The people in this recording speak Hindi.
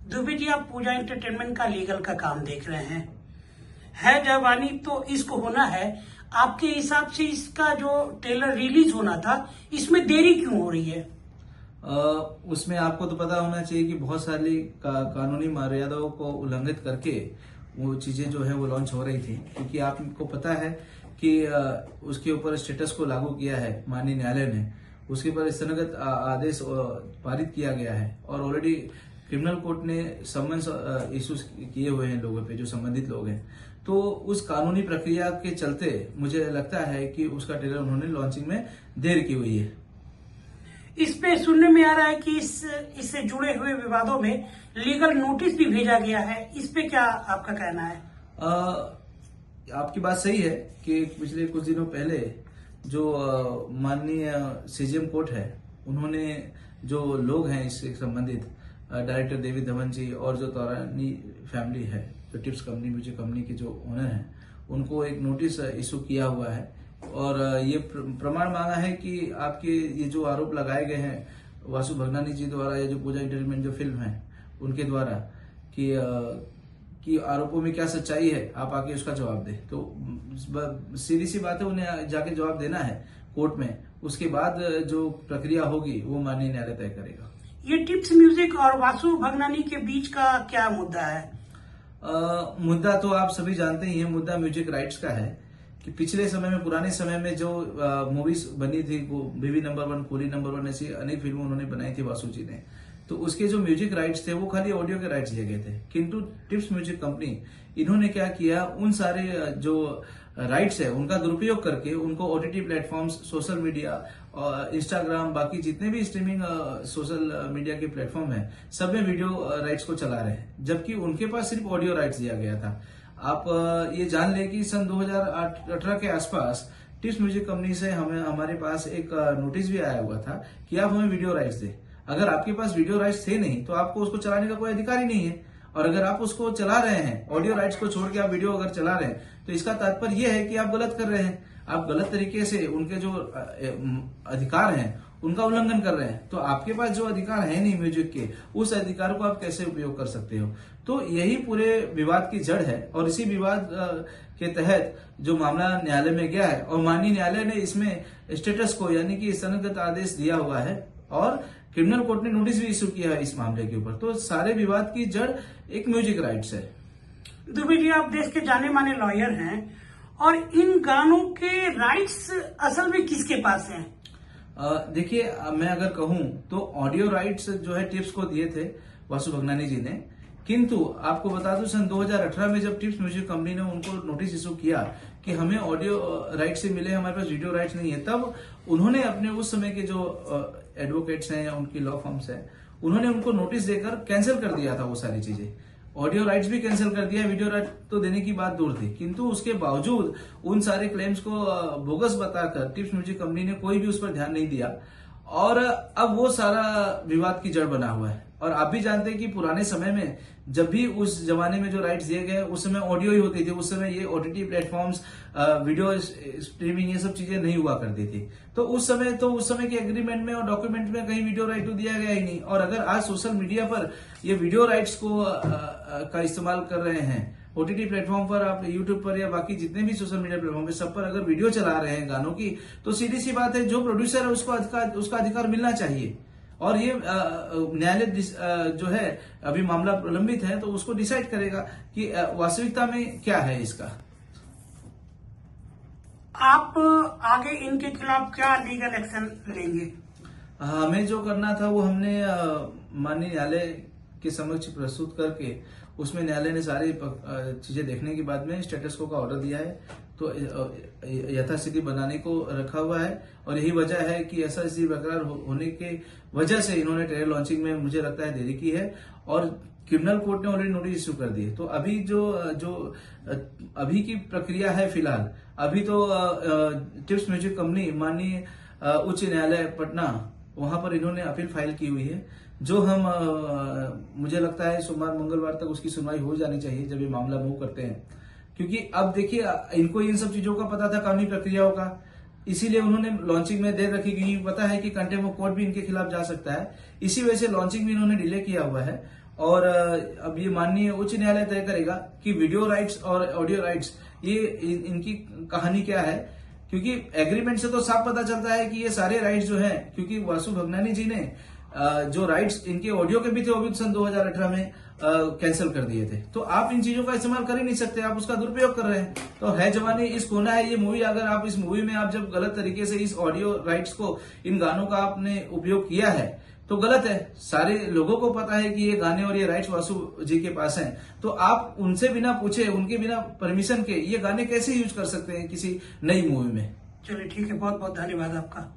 दुबे जी, आप पूजा एंटरटेनमेंट का लीगल का काम देख रहे हैं। है जवानी तो इसको होना है। आपके हिसाब से इसका जो ट्रेलर रिलीज होना था, इसमें देरी क्यों हो रही है? उसमें आपको तो पता होना चाहिए कि बहुत सारी कानूनी मर्यादाओं को उल्लंघित करके वो चीजें जो है वो लॉन्च हो रही थी, क्योंकि आपको पता है कि उसके ऊपर स्टेटस को लागू किया है माननीय न्यायालय ने। उसके ऊपर स्थगन आदेश पारित किया गया है और ऑलरेडी क्रिमिनल कोर्ट ने समन्स इशू किए हुए हैं लोगों पे, जो संबंधित लोग हैं। तो उस कानूनी प्रक्रिया के चलते मुझे लगता है कि उसका ट्रेलर उन्होंने लॉन्चिंग में देर की हुई है। इस पे सुनने में आ रहा है कि इससे जुड़े हुए विवादों में लीगल नोटिस भी भेजा गया है। इस पे क्या आपका कहना है? आपकी बात सही है कि पिछले कुछ दिनों पहले जो माननीय सीजेएम कोर्ट है, उन्होंने जो लोग हैं इससे संबंधित डायरेक्टर देवी धवन जी और जो तौरानी फैमिली है, जो टिप्स कंपनी म्यूजिक कंपनी के जो ओनर हैं, उनको एक नोटिस इशू किया हुआ है और ये प्रमाण मांगा है कि आपके ये जो आरोप लगाए गए हैं वासु भगनानी जी द्वारा या जो पूजा एंटरटेनमेंट जो फिल्म है उनके द्वारा कि आरोपों में क्या सच्चाई है, आप आके उसका जवाब दें। तो सीधी सी बात है, उन्हें जाके जवाब देना है कोर्ट में। उसके बाद जो प्रक्रिया होगी वो माननीय न्यायालय तय करेगा। ये टिप्स म्यूजिक और वासु भगनानी के बीच का क्या मुद्दा है? मुद्दा तो आप सभी जानते ही हैं। मुद्दा म्यूजिक राइट्स का है कि पिछले समय में, पुराने समय में जो मूवीज बनी थी, वो बीवी नंबर 1, कूली नंबर 1, ऐसी अनेक फिल्में उन्होंने बनाई थी वासु जी ने। तो उसके जो म्यूजिक राइट्स थे वो खाली ऑडियो के राइट्स दिए गए थे, किंतु टिप्स म्यूजिक कंपनी इन्होंने क्या किया, उन सारे जो राइट्स है उनका दुरुपयोग करके उनको OTT platforms, social media, Instagram, बाकी जितने भी स्ट्रीमिंग सोशल मीडिया के प्लेटफॉर्म है, सब में वीडियो राइट्स को चला रहे हैं, जबकि उनके पास सिर्फ ऑडियो राइट्स दिया गया था। आप ये जान ले कि सन 2018 के आसपास टिप्स म्यूजिक कंपनी से हमारे पास एक नोटिस भी आया हुआ था कि आप हमें वीडियो राइट्स दें। अगर आपके पास वीडियो राइट्स थे नहीं तो आपको उसको चलाने का कोई अधिकार ही नहीं है, और अगर आप उसको चला रहे हैं, ऑडियो राइट्स को छोड़ के आप वीडियो अगर चला रहे हैं, तो इसका तात्पर्य यह है कि आप गलत कर रहे हैं। आप गलत तरीके से उनके जो अधिकार हैं उनका उल्लंघन कर रहे हैं। तो आपके पास जो अधिकार है नहीं म्यूजिक के, उस अधिकार को आप कैसे उपयोग कर सकते हो? तो यही पूरे विवाद की जड़ है और इसी विवाद के तहत जो मामला न्यायालय में गया है और माननीय न्यायालय ने इसमें स्टेटस को यानी कि स्थगन आदेश दिया हुआ है और क्रिमिनल कोर्ट ने नोटिस भी इश्यू किया है इस मामले के ऊपर। तो सारे विवाद की जड़ एक म्यूजिक राइट्स है। दुबे जी, आप देश के जाने माने लॉयर हैं और इन गानों के राइट्स असल में किसके पास हैं? देखिए, मैं अगर कहूं तो ऑडियो राइट्स जो है टिप्स को दिए थे वासु भगनानी जी ने, किंतु आपको बता दूं सन 2018 में जब टिप्स म्यूजिक कंपनी ने उनको नोटिस इशू किया कि हमें ऑडियो राइट से मिले, हमारे पास वीडियो राइट्स नहीं है, तब उन्होंने अपने उस समय के जो एडवोकेट्स हैं या उनकी लॉ फर्म्स हैं, उन्होंने उनको नोटिस देकर कैंसिल कर दिया था वो सारी चीजें। ऑडियो राइट्स भी कैंसिल कर दिया, वीडियो राइट तो देने की बात दूर थी, किंतु उसके बावजूद उन सारे क्लेम्स को बोगस बताकर टिप्स म्यूजिक कंपनी ने कोई भी उस पर ध्यान नहीं दिया और अब वो सारा विवाद की जड़ बना हुआ है। और आप भी जानते हैं कि पुराने समय में जब भी उस जमाने में जो राइट्स दिए गए, उस समय ऑडियो ही होती थी। उस समय ये ओटीटी प्लेटफॉर्म्स, वीडियो स्ट्रीमिंग, ये सब चीजें नहीं हुआ करती थी। तो उस समय के एग्रीमेंट में और डॉक्यूमेंट में कहीं वीडियो राइट तो दिया गया ही नहीं। और अगर आज सोशल मीडिया पर ये वीडियो राइट्स को का इस्तेमाल कर रहे हैं, ओटीटी प्लेटफॉर्म पर, आप यूट्यूब पर या बाकी जितने भी सोशल मीडिया प्लेटफॉर्म पे, सब पर अगर वीडियो चला रहे हैं गानों की, तो सीधी सी बात है, जो प्रोड्यूसर है उसका अधिकार मिलना चाहिए। और ये न्यायालय जो है, अभी मामला प्रलंबित है, तो उसको डिसाइड करेगा कि वास्तविकता में क्या है इसका। आप आगे इनके खिलाफ क्या लीगल एक्शन लेंगे? हमें जो करना था वो हमने माननीय न्यायालय के समक्ष प्रस्तुत करके, उसमें न्यायालय ने सारी चीजें देखने के बाद में स्टेटस को का ऑर्डर दिया है। तो यथास्थिति बनाने को रखा हुआ है और यही वजह है कि ऐसा स्थिति बरकरार होने के वजह से इन्होंने ट्रेलर लॉन्चिंग में मुझे लगता है देरी की है और क्रिमिनल कोर्ट ने ऑलरेडी नोटिस इश्यू कर दिए। तो अभी जो अभी की प्रक्रिया है फिलहाल, अभी तो टिप्स म्यूजिक कंपनी माननीय उच्च न्यायालय पटना, वहां पर इन्होंने अपील फाइल की हुई है, जो मुझे लगता है सोमवार मंगलवार तक उसकी सुनवाई हो जानी चाहिए जब ये मामला मूव करते हैं। क्योंकि अब देखिए, इनको इन सब चीजों का पता था, कानूनी प्रक्रियाओं का, इसीलिए उन्होंने लॉन्चिंग में देर रखी, क्योंकि पता है कि कंटेम्प्ट ऑफ कोर्ट भी इनके खिलाफ जा सकता है। इसी वजह से लॉन्चिंग भी इन्होंने डिले किया हुआ है और अब ये माननीय उच्च न्यायालय तय करेगा कि वीडियो राइट्स और ऑडियो राइट्स ये इनकी कहानी क्या है, क्योंकि एग्रीमेंट से तो साफ पता चलता है कि ये सारे राइट्स जो हैं, क्योंकि वासु भगनानी जी ने जो राइट्स इनके ऑडियो के भी थे वो भी सन 2018 में कैंसिल कर दिए थे। तो आप इन चीजों का इस्तेमाल कर ही नहीं सकते, आप उसका दुरुपयोग कर रहे हैं। तो है जवानी इश्क होना है ये मूवी, अगर आप इस मूवी में आप जब गलत तरीके से इस ऑडियो राइट्स को, इन गानों का आपने उपयोग किया है तो गलत है। सारे लोगों को पता है कि ये गाने और ये राइट्स वासु जी के पास हैं, तो आप उनसे बिना पूछे, उनके बिना परमिशन के ये गाने कैसे यूज कर सकते हैं किसी नई मूवी में। चलिए ठीक है, बहुत बहुत धन्यवाद आपका।